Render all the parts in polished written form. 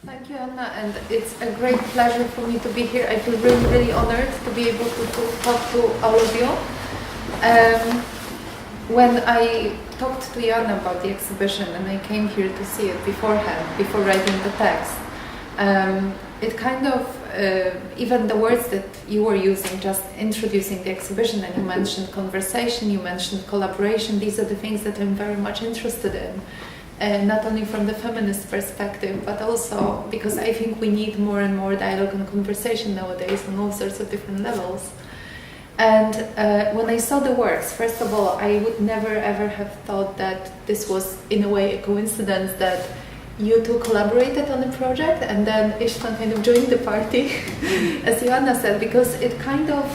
Thank you, Anna, and it's a great pleasure for me to be here. I feel really, really honored to be able to talk to all of you. When I talked to Jan about the exhibition and I came here to see it beforehand, before writing the text, it kind of, even the words that you were using, just introducing the exhibition, and you mentioned conversation, you mentioned collaboration, these are the things that I'm very much interested in. Not only from the feminist perspective, but also because I think we need more and more dialogue and conversation nowadays on all sorts of different levels. And when I saw the works, first of all, I would never ever have thought that this was in a way a coincidence that you two collaborated on the project and then Istva kind of joined the party, as Joanna said, because it kind of,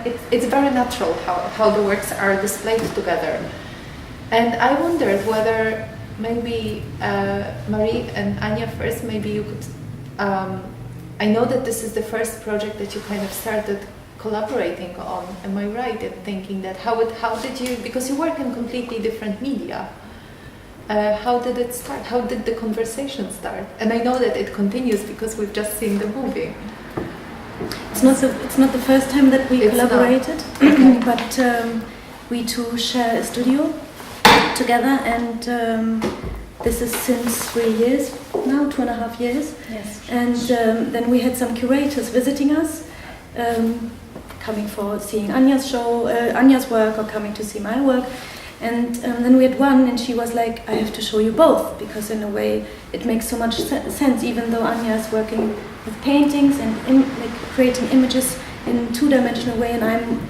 it's very natural how the works are displayed together. And I wondered whether maybe Marie and Anja first, maybe you could, I know that this is the first project that you kind of started collaborating on, am I right in thinking that, how did you, because you work in completely different media, how did it start, how did the conversation start? And I know that it continues because we've just seen the movie. It's not the first time that we collaborated, okay. But we two share a studio together, and this is since 3 years now, 2.5 years. Yes. And then we had some curators visiting us, coming for seeing Anja's show, Anja's work, or coming to see my work. And then we had one, and she was like, I have to show you both, because in a way it makes so much sense, even though Anja is working with paintings and like creating images in two-dimensional way, and I'm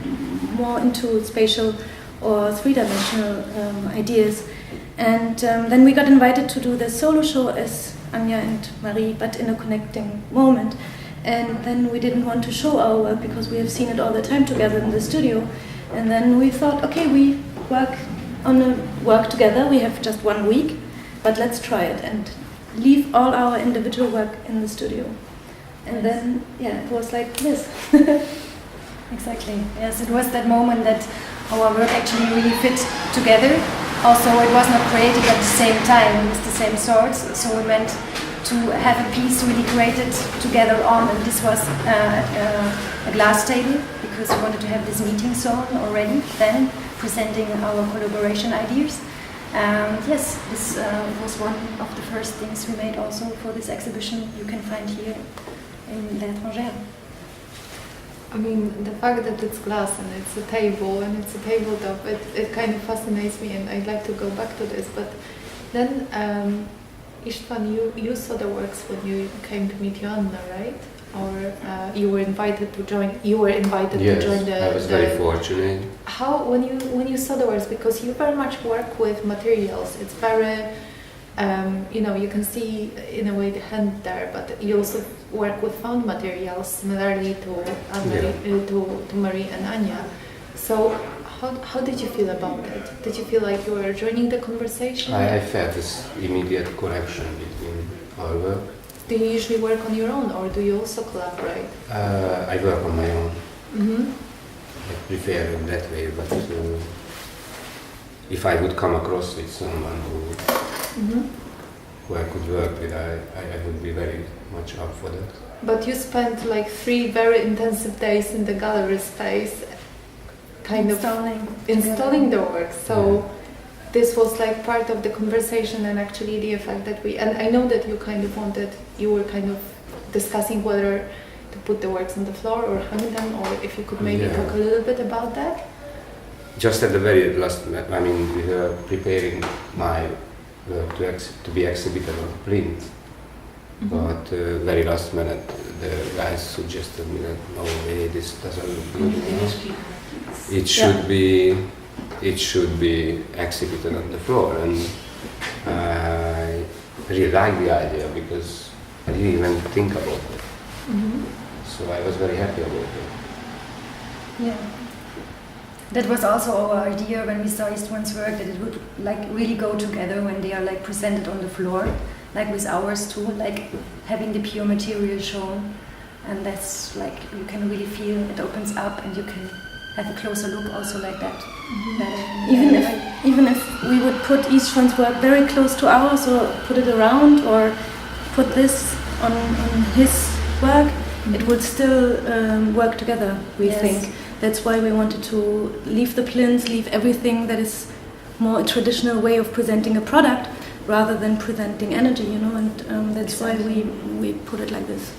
more into spatial or three-dimensional ideas. And then we got invited to do the solo show as Anja and Marie, but in a connecting moment. And then we didn't want to show our work because we have seen it all the time together in the studio. And then we thought, okay, we work together, we have just 1 week, but let's try it and leave all our individual work in the studio. And then, yeah, it was like this. Exactly. Yes, it was that moment that our work actually really fit together. Also, it was not created at the same time with the same sorts, so we meant to have a piece really created together on, and this was a glass table, because we wanted to have this meeting zone already then, presenting our collaboration ideas. And yes, this was one of the first things we made also for this exhibition you can find here in L'Étrangère. I mean, the fact that it's glass and it's a table and it's a tabletop, it kind of fascinates me, and I'd like to go back to this. But then, Istvan, you saw the works when you came to meet Joanna, right? Or you were invited to join? You were invited to join the. I was very fortunate. How when you saw the works, because you very much work with materials. It's very. You can see in a way the hand there, but you also work with found materials, similarly to Marie and Anja. So how did you feel about it? Did you feel like you were joining the conversation? I felt this immediate connection between our work. Do you usually work on your own, or do you also collaborate? I work on my own. Mm-hmm. I prefer it that way, but if I would come across with someone who I could work with, I would be very much up for that. But you spent like 3 very intensive days in the gallery space, kind of installing the work. So this was like part of the conversation, and actually the effect that and I know that you were kind of discussing whether to put the works on the floor or hang them, or if you could maybe talk a little bit about that. Just at the very last, I mean, we were preparing my work to be exhibited on print, but very last minute the guys suggested me that no way, this doesn't look good enough. It should be exhibited on the floor, and I really liked the idea because I didn't even think about it. So I was very happy about it. Yeah. That was also our idea when we saw Istvan's work, that it would like really go together when they are like presented on the floor, like with ours too, like having the pure material shown, and that's like you can really feel it opens up, and you can have a closer look also like that. Even if we would put Istvan's work very close to ours, or put it around, or put this on his work, it would still work together, we think. That's why we wanted to leave the plinths, leave everything that is more a traditional way of presenting a product rather than presenting energy, you know, and that's why we put it like this.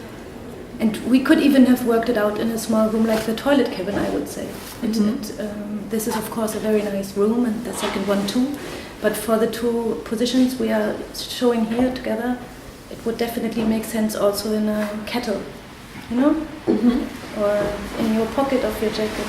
And we could even have worked it out in a small room like the toilet cabin, I would say. This is of course a very nice room, and the second one too. But for the two positions we are showing here together, it would definitely make sense also in a kettle, you know? Or in your pocket of your jacket.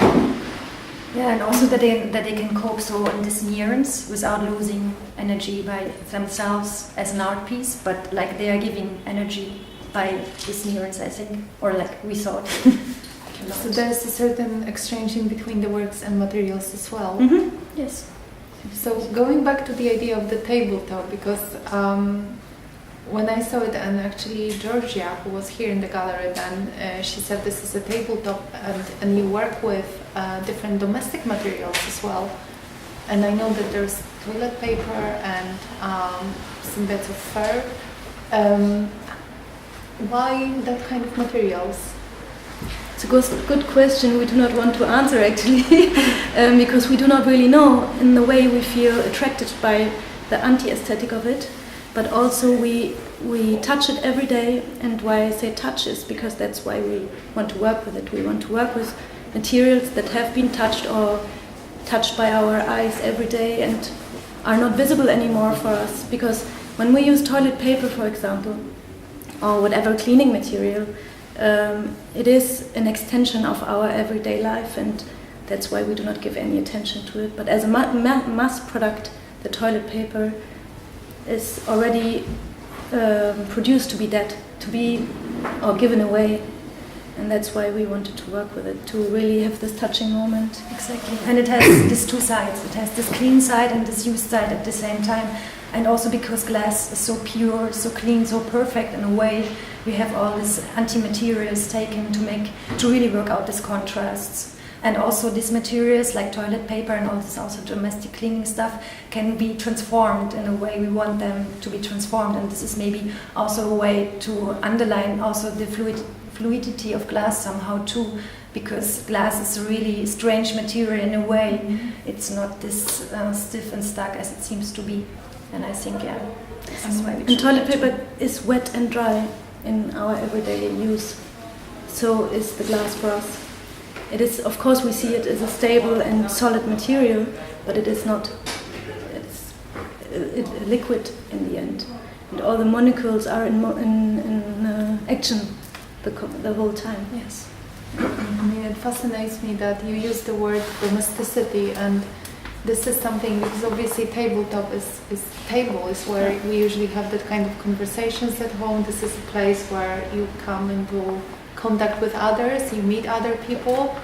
Yeah, and also that they can cope so in this neurons without losing energy by themselves as an art piece, but like they are giving energy by these neurons, I think, or like we thought. So there's a certain exchange in between the works and materials as well. Yes. So going back to the idea of the tabletop, because when I saw it, and actually Georgia, who was here in the gallery then, she said this is a tabletop, and you work with different domestic materials as well. And I know that there's toilet paper and some bits of fur. Why that kind of materials? It's a good question. We do not want to answer actually, because we do not really know. In the way we feel attracted by the anti-aesthetic of it, but also we touch it every day. And why I say touch is because that's why we want to work with it. We want to work with materials that have been touched or touched by our eyes every day and are not visible anymore for us. Because when we use toilet paper, for example, or whatever cleaning material, it is an extension of our everyday life, and that's why we do not give any attention to it. But as a mass product, the toilet paper is already produced to be dead, to be or given away, and that's why we wanted to work with it, to really have this touching moment. Exactly, and it has these two sides. It has this clean side and this used side at the same time. And also because glass is so pure, so clean, so perfect in a way, we have all these anti-materials taken to really work out these contrasts. And also these materials like toilet paper and all this also domestic cleaning stuff can be transformed in a way we want them to be transformed. And this is maybe also a way to underline also the fluidity of glass somehow too, because glass is a really strange material in a way. It's not this stiff and stuck as it seems to be. And I think, this is why we and toilet paper is wet and dry in our everyday use. So is the glass for us. It is, of course, we see it as a stable and solid material, but it is not. It's a liquid in the end, and all the molecules are in action the whole time. Yes. I mean, it fascinates me that you use the word domesticity, and this is something, because obviously tabletop is where we usually have that kind of conversations at home. This is a place where you come into contact with others, you meet other people,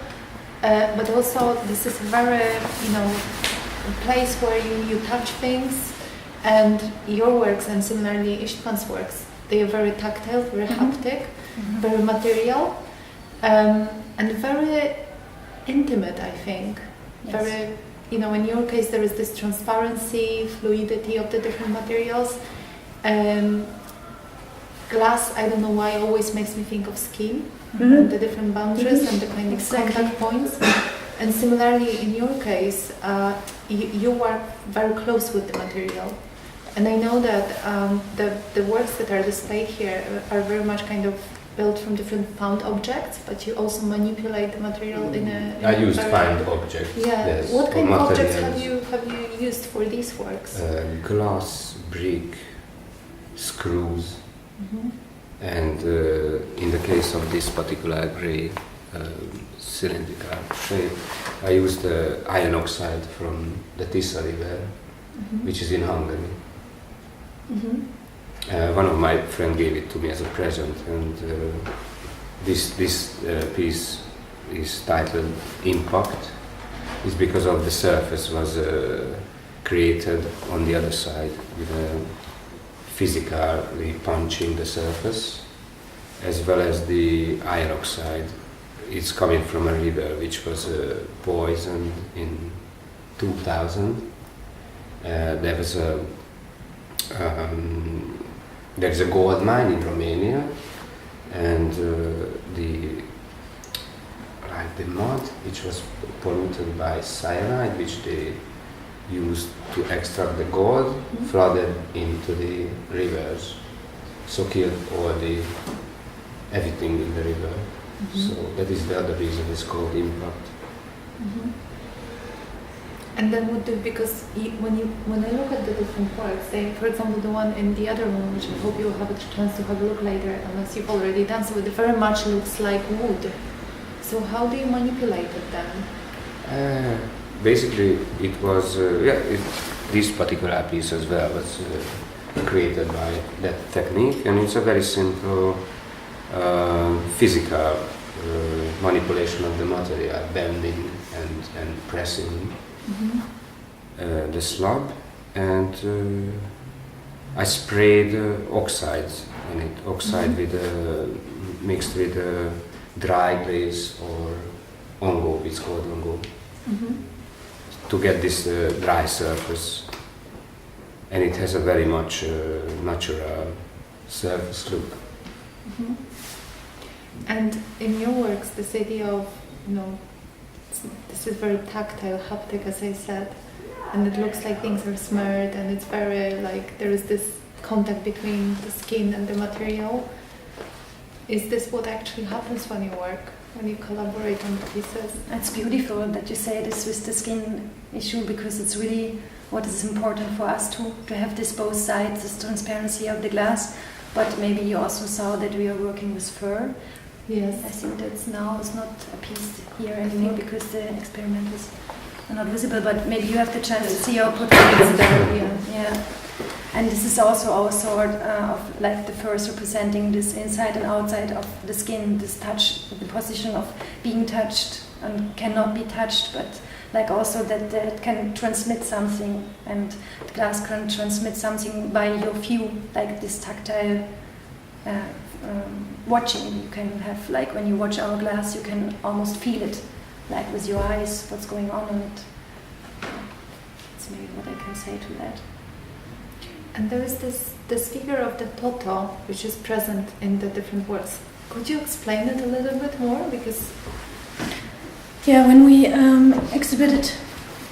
but also this is a very, a place where you touch things, and your works, and similarly Istvan's works, they are very tactile, very haptic, very material, and very intimate, I think. Yes. Very, in your case there is this transparency, fluidity of the different materials. Glass, I don't know why, always makes me think of skin, and the different boundaries and the kind of contact points. And similarly, in your case, you work very close with the material. And I know that the works that are displayed here are very much kind of built from different found objects, but you also manipulate the material in a... I used found objects. Yeah. Yes, What kind of objects materials. have you used for these works? Glass, brick, screws, and in the case of this particular grey cylindrical shape, I used iron oxide from the Tisza River, which is in Hungary. One of my friends gave it to me as a present, and this piece is titled Impact. It's because of the surface was created on the other side with physically punching the surface, as well as the iron oxide. It's coming from a river which was poisoned in 2000. There was there's a gold mine in Romania, and the mud which was polluted by cyanide, which they used to extract the gold, flooded into the rivers, so killed everything in the river. So that is the other reason it's called impact. And then because when I look at the different works, for example, the one in the other room, which I hope you'll have a chance to have a look later, unless you've already done so, it very much looks like wood. So how do you manipulate it then? Basically, it was this particular piece as well was created by that technique, and it's a very simple physical manipulation of the material, bending and pressing the slab, and I sprayed oxides on it, oxide mixed with dry glaze or ongo, it's called ongo, to get this dry surface, and it has a very much natural surface look. And in your works, this idea of, this is very tactile, haptic, as I said, and it looks like things are smeared, and it's very like there is this contact between the skin and the material. Is this what actually happens when you work, when you collaborate on the pieces? It's beautiful that you say this with the skin issue, because it's really what is important for us to have this both sides, this transparency of the glass. But maybe you also saw that we are working with fur. Yes. I think that's now is not a piece here anymore because the experiment is not visible. But maybe you have the chance to see our portraits there. Yeah. And this is also our sort of like the furs representing this inside and outside of the skin, this touch, the position of being touched and cannot be touched, but like also that it can transmit something, and the glass can transmit something by your view, like this tactile watching. You can have, like when you watch our glass, you can almost feel it, like with your eyes, what's going on in it. That's maybe what I can say to that. And there is this figure of the Toto, which is present in the different works. Could you explain it a little bit more? Because when we exhibited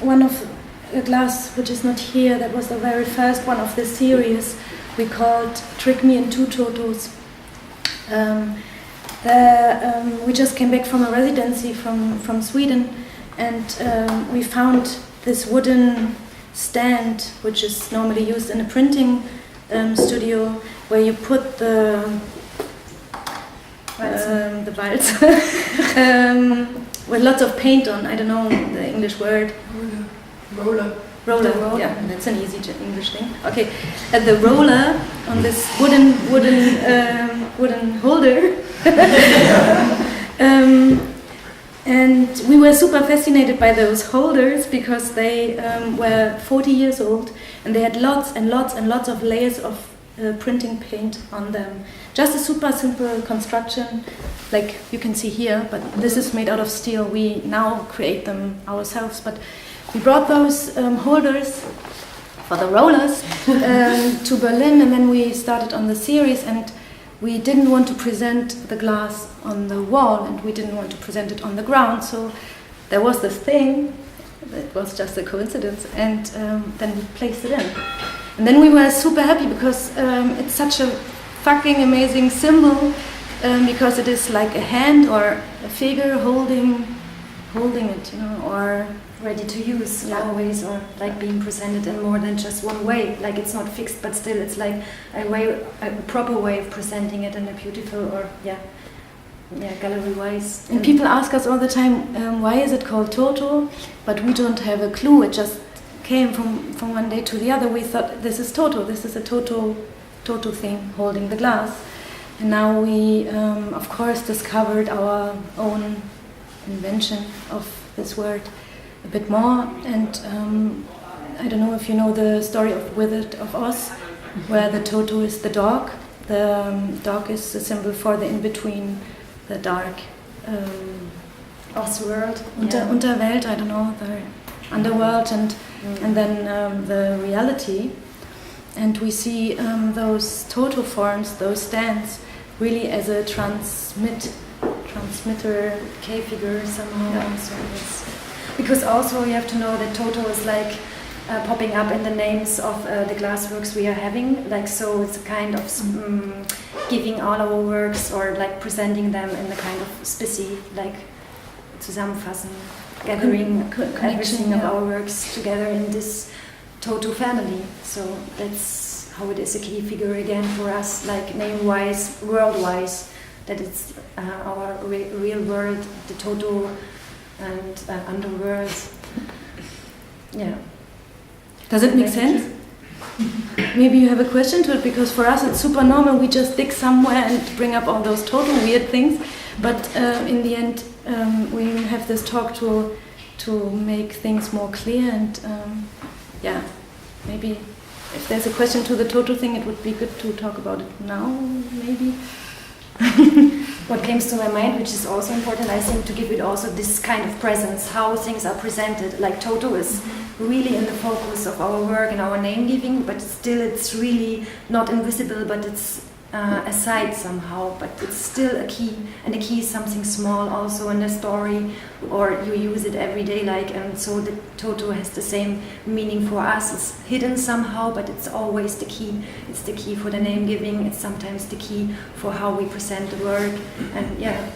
one of the glass, which is not here, that was the very first one of this series, we called Trick Me in Two Totos. We just came back from a residency from Sweden, and we found this wooden stand, which is normally used in a printing studio, where you put the walz with lots of paint on. I don't know the English word. Roller. Yeah, that's an easy English thing. Okay, the roller on this wooden holder. And we were super fascinated by those holders because they were 40 years old, and they had lots and lots and lots of layers of printing paint on them. Just a super simple construction, like you can see here, but this is made out of steel. We now create them ourselves, but we brought those holders for the rollers to Berlin, and then we started on the series, and we didn't want to present the glass on the wall, and we didn't want to present it on the ground, so there was this thing, it was just a coincidence, and then we placed it in. And then we were super happy because it's such a fucking amazing symbol, because it is like a hand or a figure holding it, or ready to use always, or like being presented in more than just one way. Like it's not fixed, but still it's like a proper way of presenting it in a beautiful or gallery wise. And people ask us all the time, why is it called Toto? But we don't have a clue. It just came from one day to the other. We thought this is Toto. This is a Toto thing holding the glass. And now we, of course, discovered our own invention of this word a bit more, and I don't know if you know the story of Wizard of Oz, where the Toto is the dog. The dog is the symbol for the in-between, the dark Oz world, Unterwelt, I don't know, the underworld, and then the reality. And we see those total forms, those stands, really as a transmitter, K figure somehow. Yeah. So it's, Because also you have to know that Toto is like popping up in the names of the glassworks we are having. Like, so it's a kind of giving all our works or like presenting them in a kind of specie, like zusammenfassen, gathering everything of our works together in this Toto family. So that's how it is a key figure again for us, like name-wise, world-wise, that it's our real world, the Toto and underworld. Yeah. does it make sense? Maybe you have a question to it, because for us it's super normal. We just dig somewhere and bring up all those total weird things. But in the end, we have this talk to make things more clear. And yeah, maybe if there's a question to the total thing, it would be good to talk about it now. Maybe. What comes to my mind, which is also important, I think, to give it also this kind of presence, how things are presented. Like Toto is really in the focus of our work and our name giving, but still it's really not invisible, but it's aside somehow, but it's still a key, and the key is something small also in the story, or you use it every day, like, and so the Toto has the same meaning for us. It's hidden somehow, but it's always the key. It's the key for the name giving. It's sometimes the key for how we present the work, and yeah,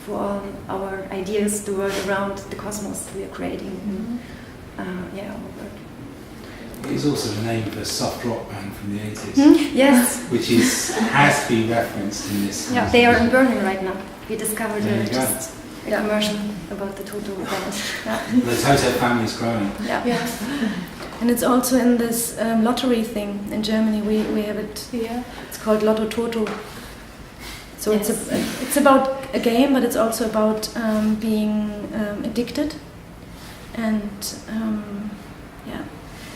for all our ideas, the world around the cosmos we are creating. Yeah, our work. It's also the name of a soft rock band from the 80s, Yes. which has been referenced in this. Yeah, they are in Berlin right now. We discovered There you go. just a commercial about the Toto band. The Toto family is growing. Yeah. Yeah. And it's also in this lottery thing in Germany. We have it. Yeah. It's called Lotto Toto. So Yes. it's about a game, but it's also about being addicted. And yeah.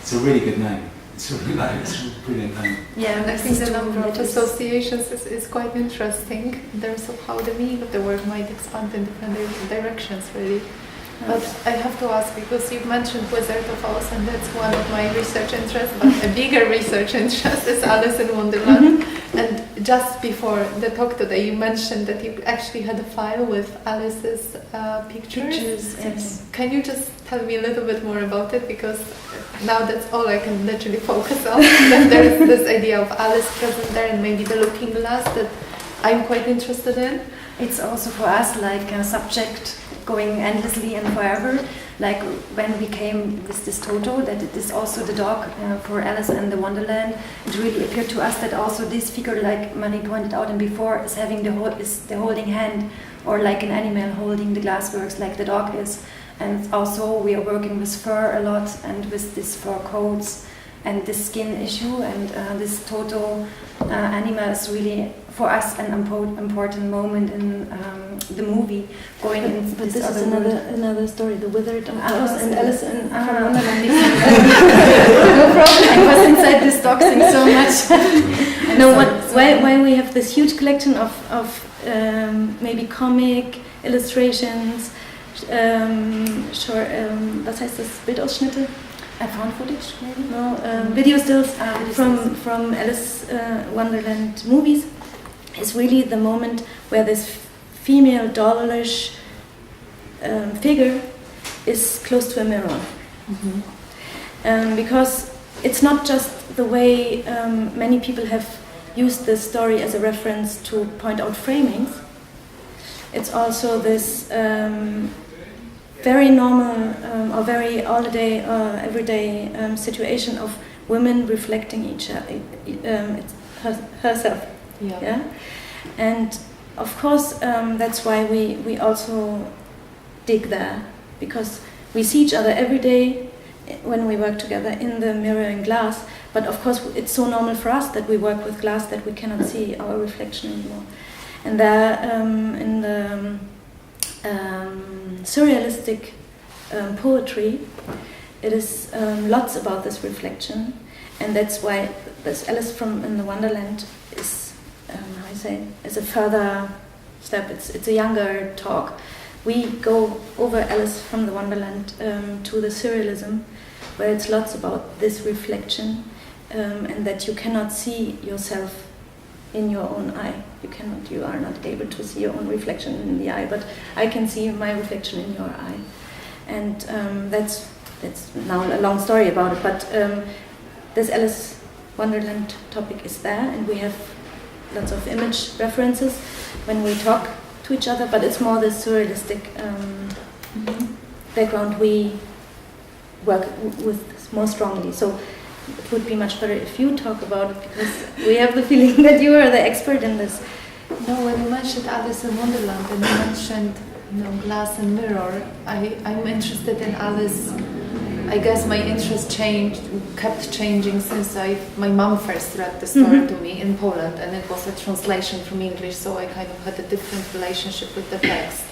It's a really good name. It's a brilliant name. Yeah, And I think the this number of it is- associations is quite interesting in terms of how the meaning of the word might expand in different directions, really. But I have to ask, because you've mentioned Wizard of Oz, and that's one of my research interests, but a bigger research interest is Alice in Wonderland. And just before the talk today, you mentioned that you actually had a file with Alice's pictures. Yes. Can you just tell me a little bit more about it? Because now that's all I can literally focus on. That there is this idea of Alice present there, and maybe the looking glass that I'm quite interested in. It's also for us like a subject going endlessly and forever. Like when we came with this Toto, that it is also the dog for Alice in the Wonderland. It really appeared to us that also this figure, like Marie pointed out and before, is having the holding hand, or like an animal holding the glassworks, like the dog is. And also we are working with fur a lot, and with these fur coats and this skin issue, and this Toto animal is really for us an important moment in the movie, going into But this this is other world. another story, the Wizard of Ah, Oz and so- Alice in Ah. from Wonderland. No problem. I was inside this dog thing so much. No, why we have this huge collection of maybe comic illustrations, was heißt das, Bildausschnitte? Found footage, maybe? No, video stills Video stills. from Alice Wonderland movies is really the moment where this female dollish figure is close to a mirror. Because it's not just the way many people have used this story as a reference to point out framings. It's also this very normal or very all-day, everyday situation of women reflecting each other, herself. Yeah, and of course that's why we also dig there, because we see each other every day when we work together in the mirroring glass. But of course it's so normal for us that we work with glass that we cannot see our reflection anymore. And there in the surrealistic poetry, it is lots about this reflection, and that's why this Alice from in the Wonderland is how I say, is a further step. It's a younger talk. We go over Alice from the Wonderland to the surrealism, where it's lots about this reflection, and that you cannot see yourself in your own eye. You are not able to see your own reflection in the eye, but I can see my reflection in your eye. And that's now a long story about it, but this Alice Wonderland topic is there, and we have lots of image references when we talk to each other, but it's more the surrealistic background we work with more strongly. So it would be much better if you talk about it, because we have the feeling that you are the expert in this. No, when you mentioned Alice in Wonderland and you mentioned, glass and mirror, I'm interested in Alice. I guess my interest kept changing since my mom first read the story to me in Poland, and it was a translation from English, so I kind of had a different relationship with the text.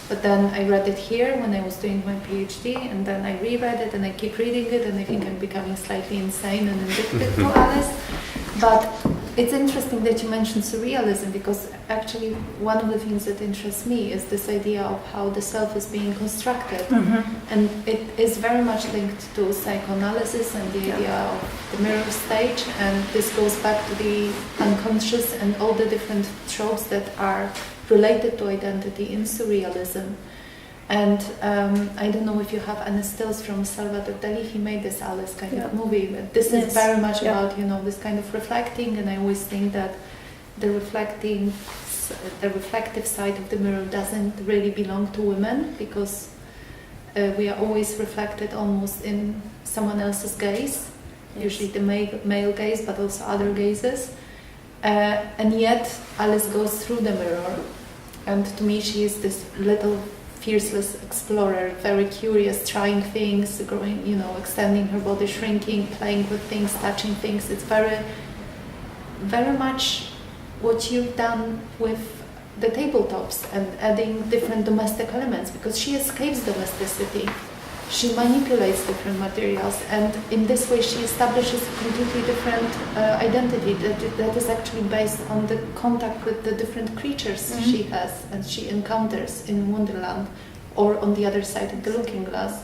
But then I read it here when I was doing my PhD, and then I reread it and I keep reading it, and I think I'm becoming slightly insane and addicted to Alice. But it's interesting that you mentioned surrealism, because actually one of the things that interests me is this idea of how the self is being constructed. And it is very much linked to psychoanalysis and the idea of the mirror stage, and this goes back to the unconscious and all the different tropes that are related to identity in surrealism. And I don't know if you have any stills from Salvador Dali. He made this Alice kind of movie. But this is very much about this kind of reflecting, and I always think that the reflective side of the mirror doesn't really belong to women, because we are always reflected almost in someone else's gaze, usually the male gaze, but also other gazes. And yet Alice goes through the mirror, and to me she is this little fierceless explorer, very curious, trying things, growing, extending her body, shrinking, playing with things, touching things. It's very, very much what you've done with the tabletops and adding different domestic elements, because she escapes domesticity. She manipulates different materials, and in this way she establishes a completely different identity that is actually based on the contact with the different creatures she has and she encounters in Wonderland, or on the other side of the looking glass.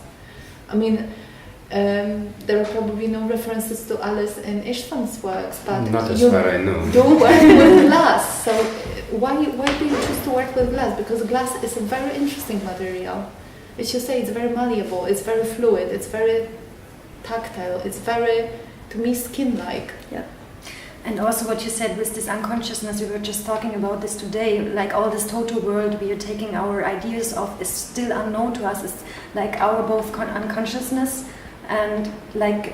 I mean, there are probably no references to Alice in Istvan's works, but not as far I know. Do work with glass. So why do you choose to work with glass? Because glass is a very interesting material. As you say, it's very malleable, it's very fluid, it's very tactile, it's very, to me, skin-like. Yeah. And also what you said with this unconsciousness, we were just talking about this today, like all this total world we are taking our ideas of is still unknown to us. It's like our both unconsciousness, and like,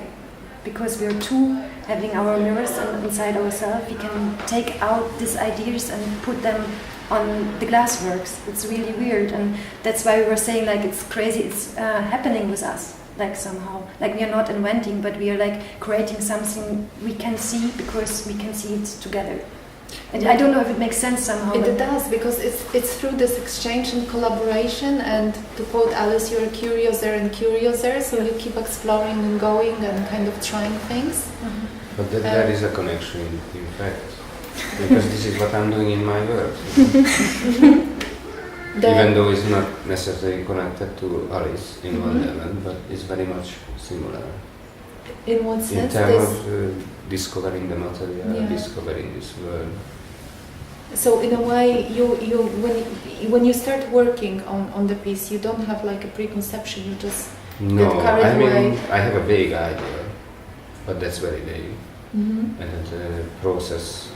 because we are two having our mirrors inside ourselves, we can take out these ideas and put them on the glassworks. It's really weird, and that's why we were saying like it's crazy, it's happening with us, like somehow, like we are not inventing, but we are like creating something we can see because we can see it together. And I don't know if it makes sense somehow. It does, because it's through this exchange and collaboration, and to quote Alice, you're curiouser and curiouser, so you keep exploring and going and kind of trying things. But there is a connection in fact. Because this is what I'm doing in my work. Even though it's not necessarily connected to Alice in Wonderland, but it's very much similar. In what sense? In terms of discovering the material, discovering this world. So in a way, when you start working on the piece, you don't have like a preconception. You just get carried away. I have a vague idea, but that's very vague. And the process.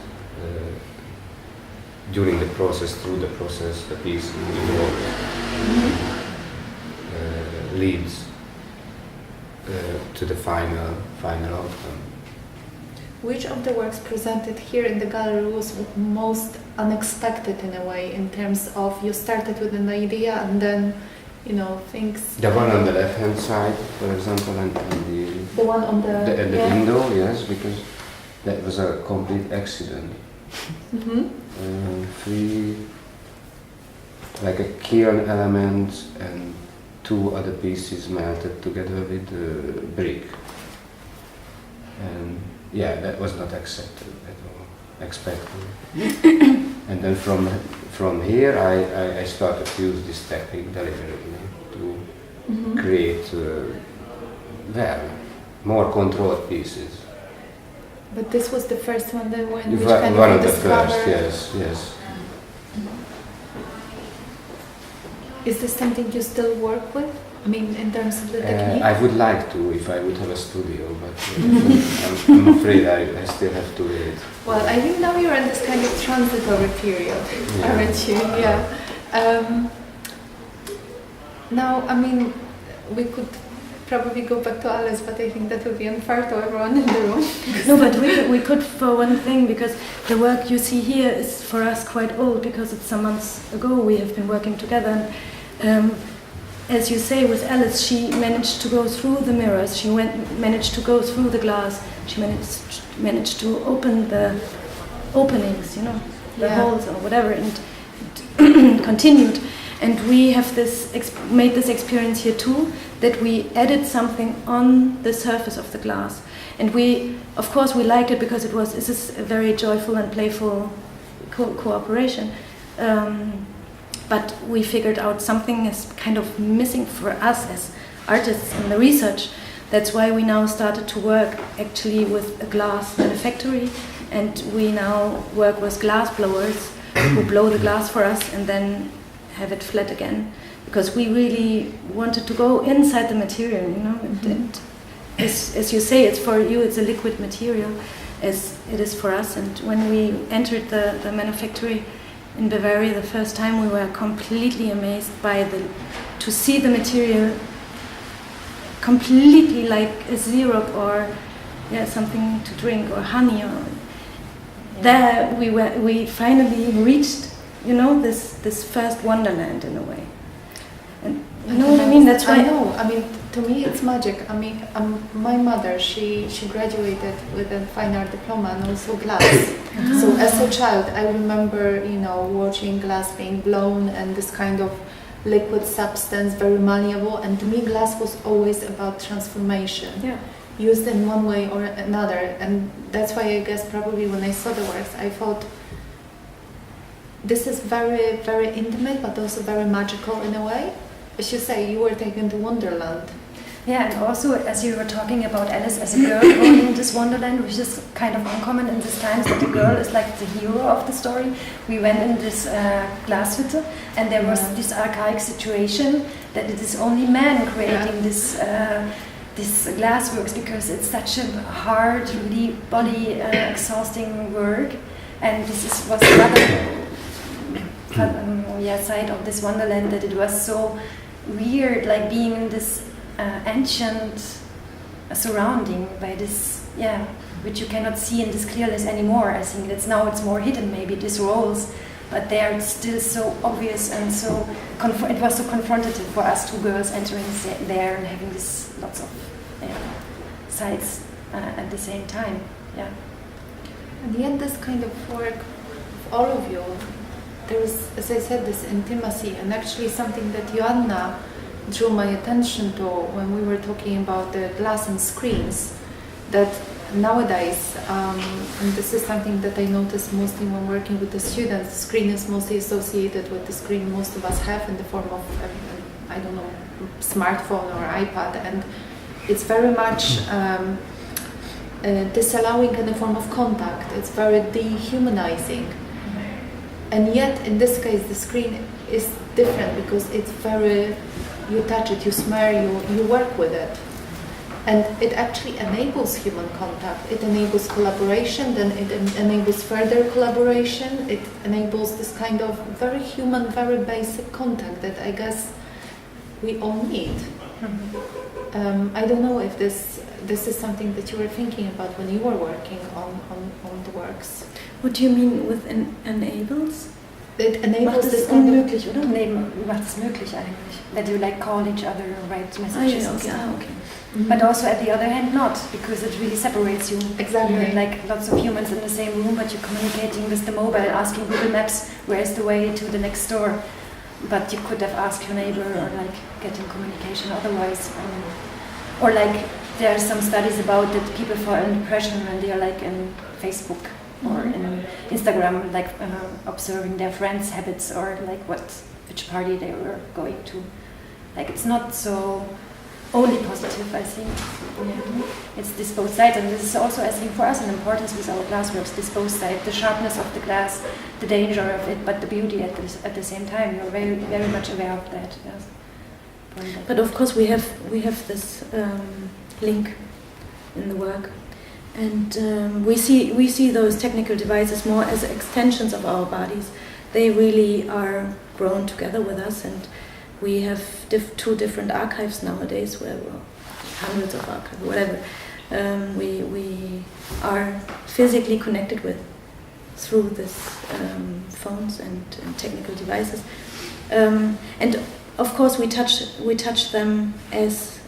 During the process, through the process, the piece evolves, leads to the final outcome. Which of the works presented here in the gallery was most unexpected in a way, in terms of you started with an idea and then, things... The one on the left-hand side, for example, and the one on the window, yes, because that was a complete accident. Like a kiln element and two other pieces melted together with brick, and that was not accepted at all, expected. And then from here I started to use this technique deliberately to create more controlled pieces. But this was the first one that when which One kind of of the discovered. first, yes. Is this something you still work with? I mean, in terms of the technique? I would like to if I would have a studio, but I'm afraid I still have to wait. Well, I think now you're in this kind of transitory period, aren't you? Yeah. Now, I mean, we could probably go back to Alice, but I think that would be unfair to everyone in the room. No, but we could for one thing, because the work you see here is for us quite old, because it's some months ago we have been working together. And, as you say, with Alice, she managed to go through the mirrors, she managed to go through the glass, she managed to open the openings, you know, the holes or whatever, and continued. And we have made this experience here too, that we added something on the surface of the glass. And of course, we liked it because this is a very joyful and playful cooperation. But we figured out something is kind of missing for us as artists in the research. That's why we now started to work actually with a glass manufactory, and we now work with glass blowers who blow the glass for us and then have it flat again. Because we really wanted to go inside the material, you know. As you say, it's for you, it's a liquid material, as it is for us. And when we entered the manufactory in Bavaria the first time, we were completely amazed to see the material completely like a syrup or something to drink or honey. There we finally reached, you know, this first wonderland in a way. And you know what I mean? That's why I know. I mean, to me, it's magic. I mean, my mother, she graduated with a fine art diploma and also glass. So as a child, I remember, you know, watching glass being blown and this kind of liquid substance, very malleable. And to me, glass was always about transformation, used in one way or another. And that's why I guess probably when I saw the works, I thought, this is very, very intimate, but also very magical in a way. As you say, you were taken to Wonderland. Yeah, and also as you were talking about Alice as a girl going in this Wonderland, which is kind of uncommon in these times, that the girl is like the hero of the story. We went in this Glashütte, and there was this archaic situation that it is only men creating this glassworks, because it's such a hard, really body exhausting work, and this was another side of this Wonderland, that it was so weird, like being in this ancient surrounding by this, which you cannot see in this clearness anymore. I think it's more hidden, maybe these roles, but they are still so obvious, and so it was so confrontative for us two girls entering there and having this lots of sides at the same time. And yet, this kind of work of all of you, there's, as I said, this intimacy, and actually something that Joanna drew my attention to when we were talking about the glass and screens, that nowadays, and this is something that I notice mostly when working with the students, the screen is mostly associated with the screen most of us have in the form of, smartphone or iPad, and it's very much disallowing in the form of contact. It's very dehumanizing. And yet, in this case, the screen is different because it's very, you touch it, you smell, you work with it. And it actually enables human contact. It enables collaboration, then it enables further collaboration. It enables this kind of very human, very basic contact that I guess we all need. I don't know if this is something that you were thinking about when you were working on the works. What do you mean with enables? It enables macht this es kind of... unmöglich, oder? Nee, macht es möglich eigentlich. That you like call each other, write messages and stuff. Okay. But also at the other hand not, because it really separates you. Exactly. You're like lots of humans in the same room, but you're communicating with the mobile, asking Google Maps where is the way to the next store. But you could have asked your neighbor, or like get in communication otherwise. Or like there are some studies about that people fall in depression when they are like in Facebook or in Instagram, like observing their friends' habits, or like which party they were going to. Like it's not so only positive, I think. It's this both sides, and this is also, I think, for us an importance with our glassworks, this both sides, the sharpness of the glass, the danger of it, but the beauty at the same time. You're very, very much aware of that. Yes. But of course we have this link in the work, and we see those technical devices more as extensions of our bodies. They really are grown together with us, and we have two different archives nowadays, where hundreds of archives, whatever we are physically connected with through this phones and technical devices, and of course we touch them as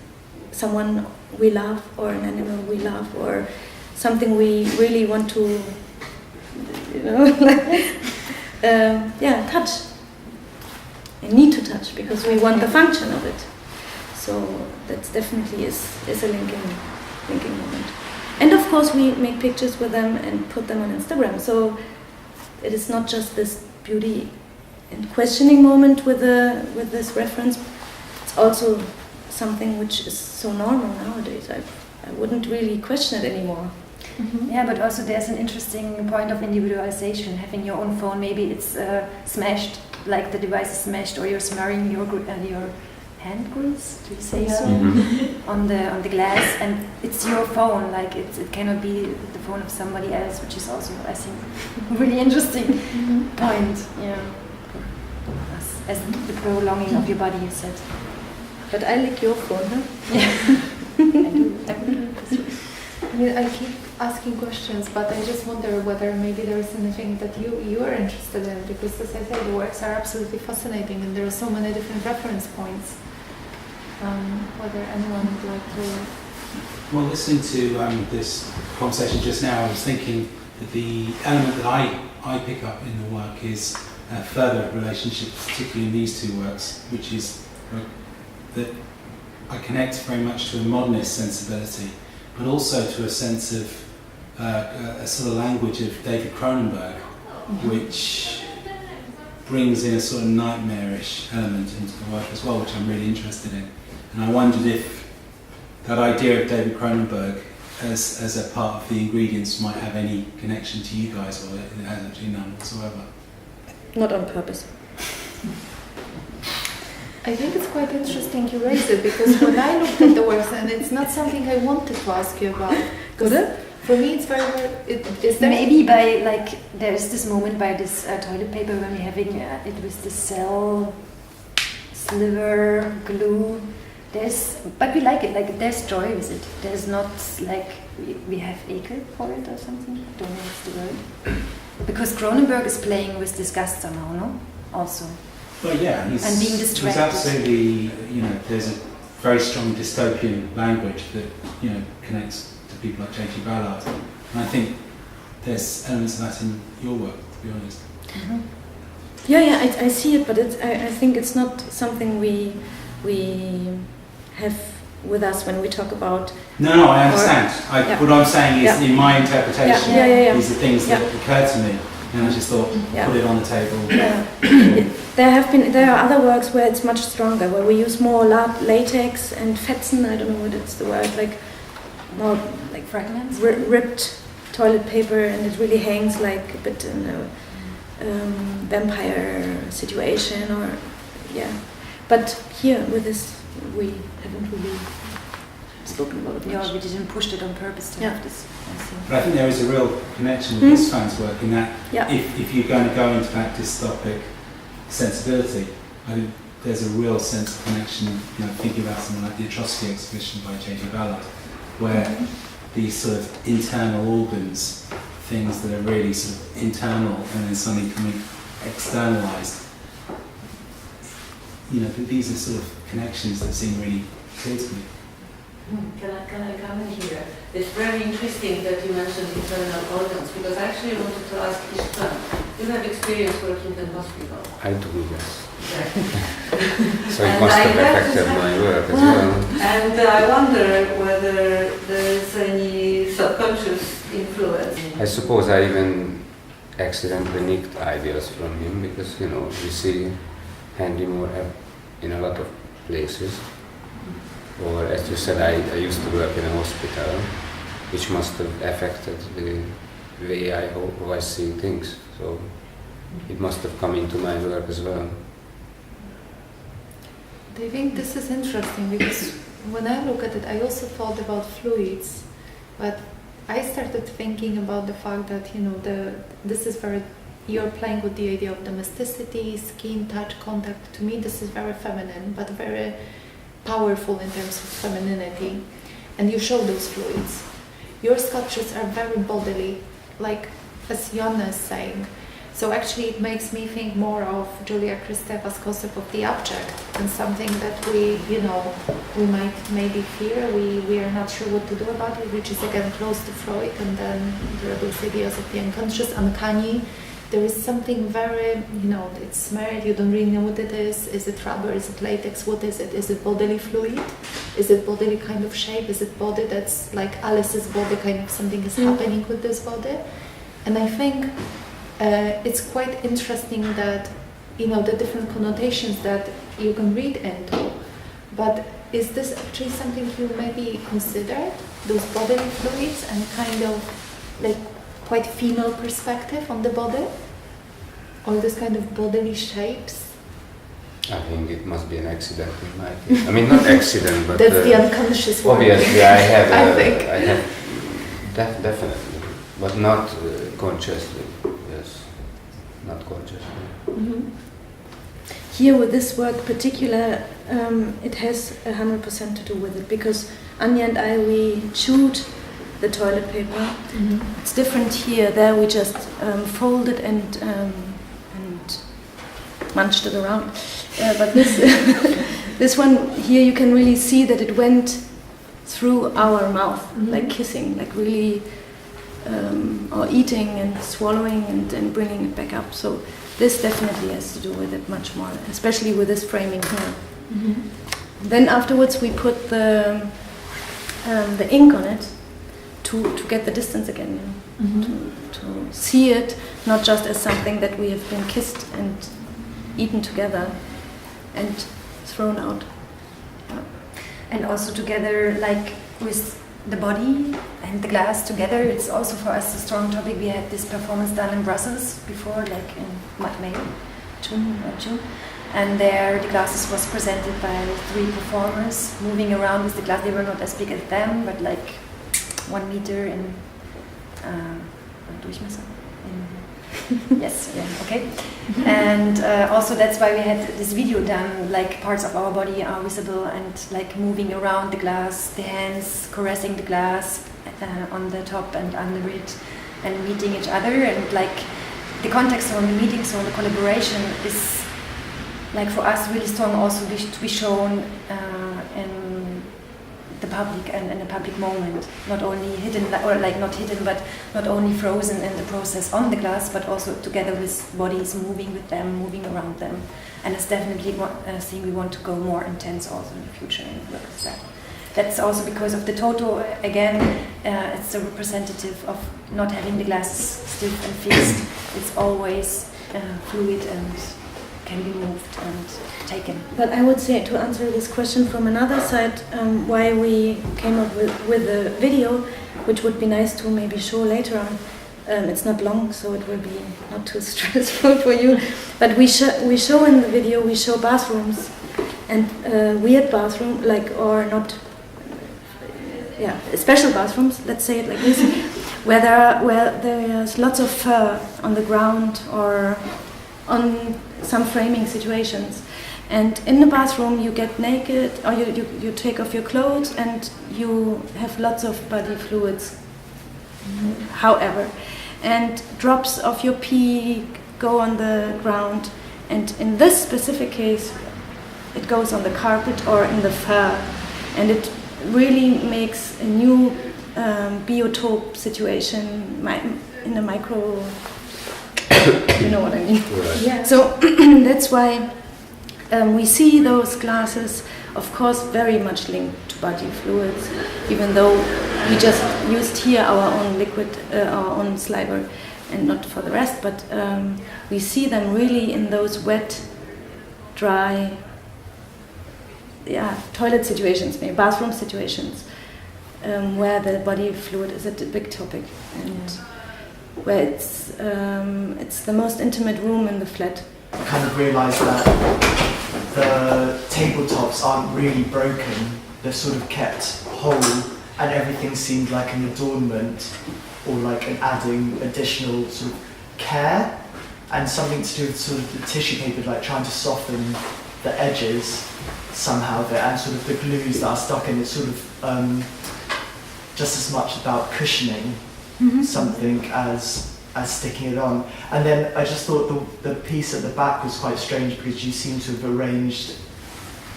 someone we love, or an animal we love, or something we really want to, touch. And need to touch because we want the function of it. So that's definitely is a linking moment. And of course we make pictures with them and put them on Instagram. So it is not just this beauty and questioning moment with this reference. It's also something which is so normal nowadays. I wouldn't really question it anymore. Mm-hmm. Yeah, but also there's an interesting point of individualization. Having your own phone, maybe it's smashed, like the device is smashed, or you're smearing your hand grease, do you say so? Mm-hmm. on the glass, and it's your phone. Like it cannot be the phone of somebody else, which is also, I think, a really interesting point. Yeah, as the prolonging of your body, you said. But I like your phone, huh? Yeah, I do. I keep asking questions, but I just wonder whether maybe there is anything that you are interested in, because as I say, the works are absolutely fascinating and there are so many different reference points. Whether anyone would like to... Well, listening to this conversation just now, I was thinking that the element that I pick up in the work is a further relationship, particularly in these two works, which is that I connect very much to a modernist sensibility, but also to a sense of a sort of language of David Cronenberg, which brings in a sort of nightmarish element into the work as well, which I'm really interested in. And I wondered if that idea of David Cronenberg as a part of the ingredients might have any connection to you guys, or it has actually none whatsoever. Not on purpose. I think it's quite interesting you raised it, because when I looked at the works, and it's not something I wanted to ask you about. Good. For me, it's very. Is there maybe by there's this moment by this toilet paper when we're having it with the cell sliver glue. But we like it. Like there's joy with it. There's not like we have acre for it or something. I don't know what's the word. Because Cronenberg is playing with disgust somehow, no? Also. Well, yeah, and being distracted. He's absolutely, there's a very strong dystopian language that, connects to people like J.G. Ballard. And I think there's elements of that in your work, to be honest. Mm-hmm. Yeah, I see it, but I think it's not something we have with us when we talk about... No, I understand. What I'm saying is, in my interpretation, these are things that occur to me. And I just thought, put it on the table. Yeah. There are other works where it's much stronger, where we use more latex and fetzen, I don't know what it's the word, like more like fragments, ripped toilet paper, and it really hangs like a bit in a vampire situation, or But here with this, we haven't really spoken about it much. We didn't push it on purpose to have this. But I think there is a real connection with this fan's work in that if you're going to go into that dystopic sensibility, I think there's a real sense of connection, thinking about something like the Atrocity Exhibition by J.G. Ballard, where these sort of internal organs, things that are really sort of internal and then suddenly becoming externalized, these are sort of connections that seem really clear to me. Can I come in here? It's very interesting that you mentioned internal organs, because I actually wanted to ask Istva, you have experience working in hospital. I do, yes. Yeah. So it must have affected my work as well. And I wonder whether there is any subconscious influence. I suppose I even accidentally nicked ideas from him, because, we see Handy Moore in a lot of places. Or as you said, I used to work in a hospital, which must have affected the way how I see things. So it must have come into my work as well. I think this is interesting because when I look at it, I also thought about fluids, but I started thinking about the fact that, you know, this is very, you're playing with the idea of domesticity, skin, touch, contact. To me, this is very feminine, but very powerful in terms of femininity. And you show those fluids. Your sculptures are very bodily, like as Jonna is saying. So actually it makes me think more of Julia Kristeva's concept of the object and something that we, you know, we might maybe fear, we are not sure what to do about it, which is again close to Freud, and then there are those ideas of the unconscious, uncanny. There is something very, you know, it's smeared, you don't really know what it is it rubber, is it latex, what is it? Is it bodily fluid? Is it bodily kind of shape? Is it body that's like Alice's body, kind of something is happening with this body? And I think it's quite interesting that, you know, the different connotations that you can read into, but is this actually something you maybe considered, those bodily fluids and kind of like quite female perspective on the body, or this kind of bodily shapes? I think it must be an accident in my case. I mean, not accident, but that's the unconscious one. Obviously, I have. think. I have definitely, but not consciously. Yes, not consciously. Mm-hmm. Here with this work particular, it has 100% to do with it, because Anja and I, we chewed the toilet paper. Mm-hmm. It's different here. There we just fold it and munched it around. But this this one here, you can really see that it went through our mouth, like kissing, like really, or eating and swallowing and bringing it back up. So this definitely has to do with it much more, especially with this framing here. Mm-hmm. Then afterwards we put the ink on it to get the distance again, you know, to see it not just as something that we have been kissed and eaten together and thrown out. And also together, like with the body and the glass together, it's also for us a strong topic. We had this performance done in Brussels before, like in May, June. And there the glasses was presented by 3 performers moving around with the glass. They were not as big as them, but like 1 meter in Durchmesser. Yes, yeah, okay. And also that's why we had this video done, like parts of our body are visible and like moving around the glass, the hands caressing the glass on the top and under it and meeting each other, and like the context on the meeting, so the collaboration is like for us really strong also to be shown in the public and in a public moment, not only hidden, or like not hidden, but not only frozen in the process on the glass, but also together with bodies moving with them, moving around them. And it's definitely a thing we want to go more intense also in the future and work with that. That's also because of the Toto, again, it's a representative of not having the glass stiff and fixed. It's always fluid and can be moved and taken. But I would say, to answer this question from another side, why we came up with a video, which would be nice to maybe show later on. It's not long, so it will be not too stressful for you. But we show in the video, we show bathrooms, and weird bathroom, like, or not, yeah, special bathrooms, let's say it like this, where there's lots of fur on the ground or on some framing situations. And in the bathroom you get naked, or you take off your clothes and you have lots of body fluids, however. And drops of your pee go on the ground. And in this specific case, it goes on the carpet or in the fur. And it really makes a new biotope situation in a micro... You know what I mean? Right. Yeah. So that's why we see those glasses, of course, very much linked to body fluids, even though we just used here our own liquid, our own saliva, and not for the rest. But we see them really in those wet, dry toilet situations, maybe bathroom situations, where the body fluid is a big topic, and where it's the most intimate room in the flat. I kind of realised that the tabletops aren't really broken, they're sort of kept whole, and everything seemed like an adornment or like an adding additional sort of care, and something to do with sort of the tissue paper, like trying to soften the edges somehow there, and sort of the glues that are stuck in. It's sort of just as much about cushioning something as sticking it on. And then I just thought the piece at the back was quite strange, because you seem to have arranged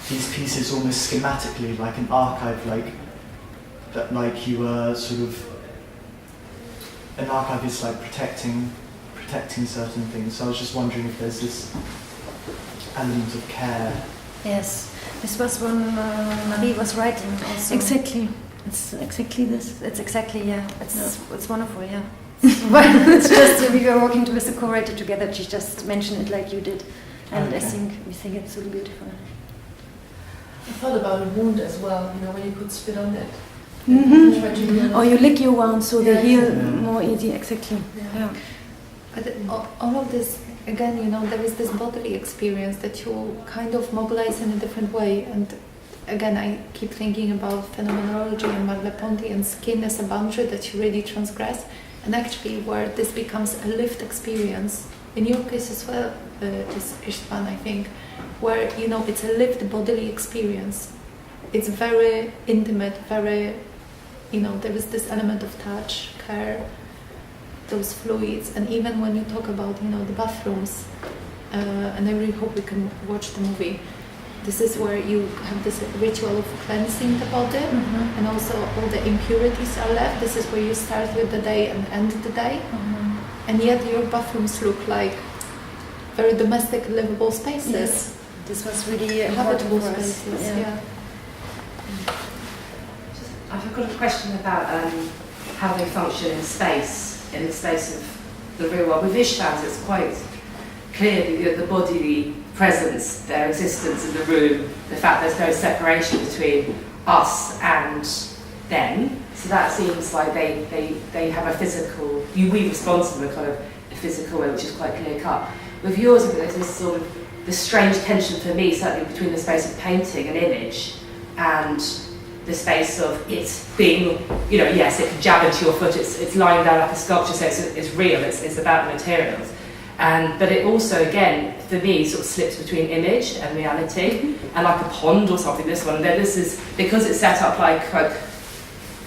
these pieces almost schematically, like an archive, like you were sort of, an archive is like protecting certain things. So I was just wondering if there's this element of care. Yes, this was when Marie was writing also. Exactly. It's exactly this. It's exactly, it's wonderful, yeah. It's just, we were working with the curator together, she just mentioned it like you did. And Okay. we think it's really beautiful. I thought about a wound as well, when you could spit on it. Try to do Or you lick your wound so they heal Yeah. more easy. Exactly. Yeah. But all of this, again, there is this bodily experience that you kind of mobilize in a different way. And again, I keep thinking about phenomenology and Merleau-Ponty and skin as a boundary that you really transgress. And actually, where this becomes a lived experience, in your case as well, Istva, I think, where, it's a lived bodily experience. It's very intimate, very, there is this element of touch, care, those fluids. And even when you talk about, the bathrooms, and I really hope we can watch the movie, this is where you have this ritual of cleansing the body, and also all the impurities are left. This is where you start with the day and end the day. And yet your bathrooms look like very domestic, livable spaces. Yes. This was really Habitable important for us. spaces, yeah. I've got a question about how they function in the space of the real world. With Ishtvans, it's quite clear the bodily presence, their existence in the room, the fact there's no separation between us and them. So that seems like they have a physical, we respond to them in a kind of a physical way, which is quite clear cut. With yours, there's this sort of this strange tension for me, certainly between the space of painting an image and the space of it being, yes, it can jab into your foot, it's lying down like a sculpture, so it's real, it's about the materials. But it also, again, for me, sort of slips between image and reality, and like a pond or something, this one. And then this is, because it's set up like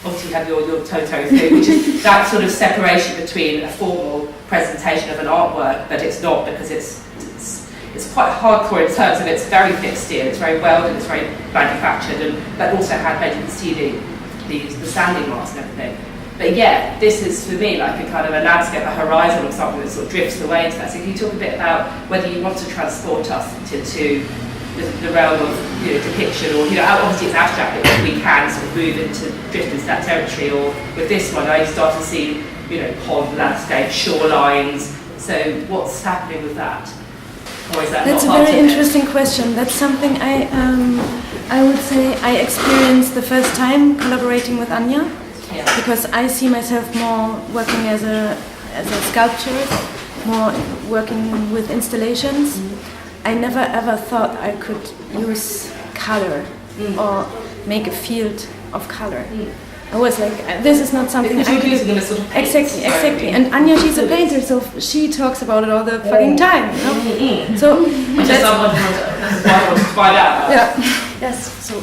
obviously you have your Toto thing, which is that sort of separation between a formal presentation of an artwork, but it's not, because it's quite hardcore in terms of it's very thick steel, it's very welded, it's very manufactured, but also handmade. You can see the sanding marks and everything. But yeah, this is for me like a kind of a landscape, a horizon or something that sort of drifts away into that. So can you talk a bit about whether you want to transport us to the realm of depiction, or obviously it's abstract, but we can sort of move drift into that territory, or with this one I start to see pond landscape, shorelines. So what's happening with that? Or is that That's a not part very of it? interesting question. That's something I would say I experienced the first time collaborating with Anja, because I see myself more working as a sculptor, more working with installations. I never ever thought I could use color or make a field of color. I was like, this is not something Because I you're could. using them as sort of paints, Exactly. And Anja, she's a painter, so she talks about it all the fucking time. So Which is someone I want to find out about. yeah, Yes, so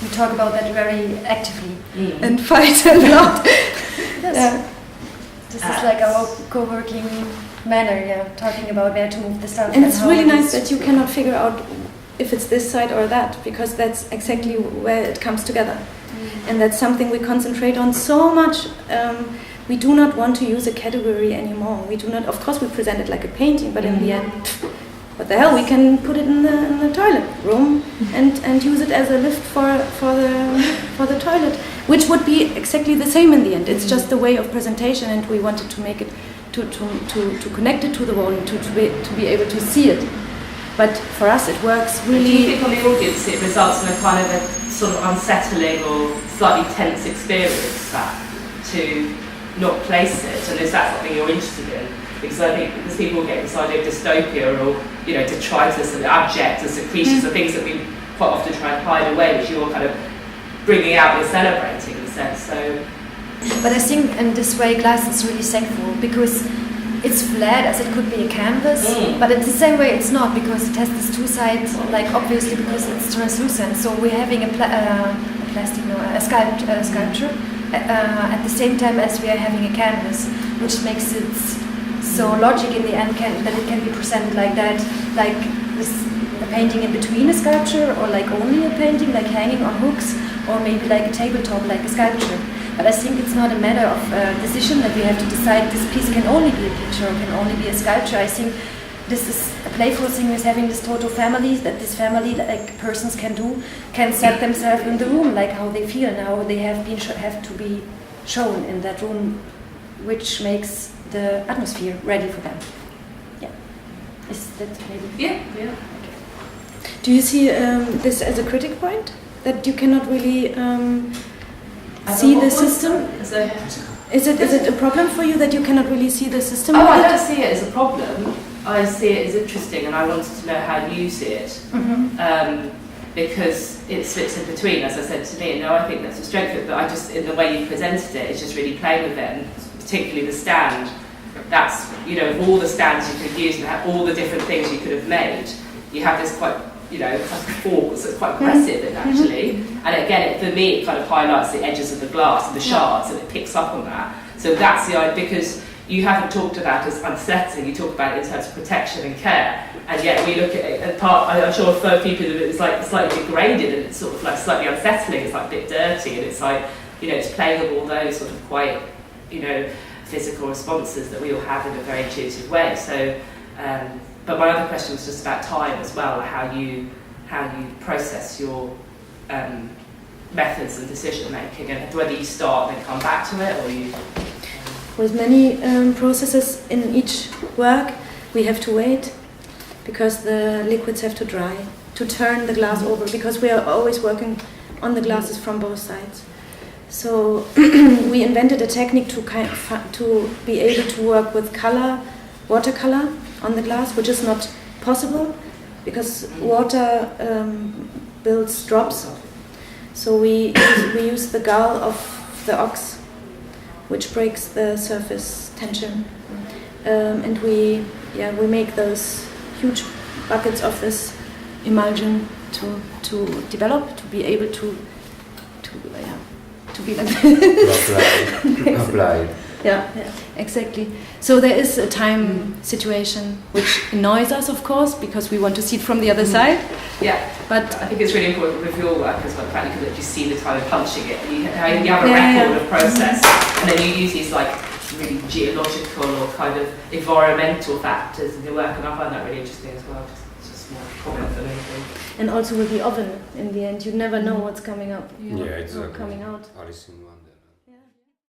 we talk about that very actively. and fight a lot. Yes. Yeah. This is like our co-working manner, talking about where to move the stuff. And it's how really it nice is. that you cannot figure out if it's this side or that, because that's exactly where it comes together. And that's something we concentrate on so much. We do not want to use a category anymore. We do not, of course we present it like a painting, but in the end, what the hell, we can put it in the toilet room and use it as a lift for the toilet, which would be exactly the same in the end. It's just the way of presentation, and we wanted to make it to connect it to the wall and to be able to see it. But for us, it works Do you really. think on the audience it results in a kind of a sort of unsettling or slightly tense experience that to not place it? And is that something you're interested in? Because I think because people get this idea of dystopia or detritus and abject and secretions are things that we quite often try and hide away, which you're kind of bringing out and celebrating in a sense. So, But I think in this way glass is really thankful because it's flat as it could be a canvas, but in the same way it's not because it has this two sides, like obviously because it's translucent. So we're having a sculpture at the same time as we are having a canvas, which makes it so logic in the end that it can be presented like that, like this, a painting in between a sculpture, or like only a painting, like hanging on hooks, or maybe like a tabletop, like a sculpture. But I think it's not a matter of decision that we have to decide this piece can only be a picture or can only be a sculpture. I think this is a playful thing with having this total family, that this family, like persons can set themselves in the room, like how they feel and how they have to be shown in that room, which makes the atmosphere ready for them. Yeah. Is that maybe? yeah. Do you see this as a critic point? That you cannot really see the system? Is it a problem for you that you cannot really see the system? Oh, I don't see it as a problem. I see it as interesting, and I wanted to know how you see it. Because it sits in between, as I said to me, and I think that's a strength of it, but I just, in the way you presented it, it's just really playing with it, and particularly the stand. That's, of all the stands you could use and have all the different things you could have made, you have this quite, kind of fork that's quite aggressive actually. And again, for me, it kind of highlights the edges of the glass and the shards, and it picks up on that. So that's the idea, because you haven't talked about it as unsettling, you talk about it in terms of protection and care, and yet we look at it as I'm sure for a few people it's like slightly degraded and it's sort of like slightly unsettling, it's like a bit dirty, and it's like, it's playing with all those sort of quite, physical responses that we all have in a very intuitive way. So, but my other question was just about time as well, how you process your methods and decision making, and whether you start and then come back to it, or you. With many processes in each work, we have to wait because the liquids have to dry, to turn the glass over, because we are always working on the glasses from both sides. So we invented a technique to be able to work with watercolor on the glass, which is not possible because water builds drops. So we use the gall of the ox, which breaks the surface tension, and we make those huge buckets of this emulsion to develop, to be able to be like Applied. Yeah, exactly. So there is a time situation which annoys us, of course, because we want to see it from the other side. Yeah, but I think it's really important with your work as well, the fact you can actually see the time of punching it. You have a record of process, and then you use these like really geological or kind of environmental factors in your work, and I find that really interesting as well. Just more comment than anything. And also with the oven, in the end, you never know what's coming up. Yeah, it's coming out. Alice in Wonderland.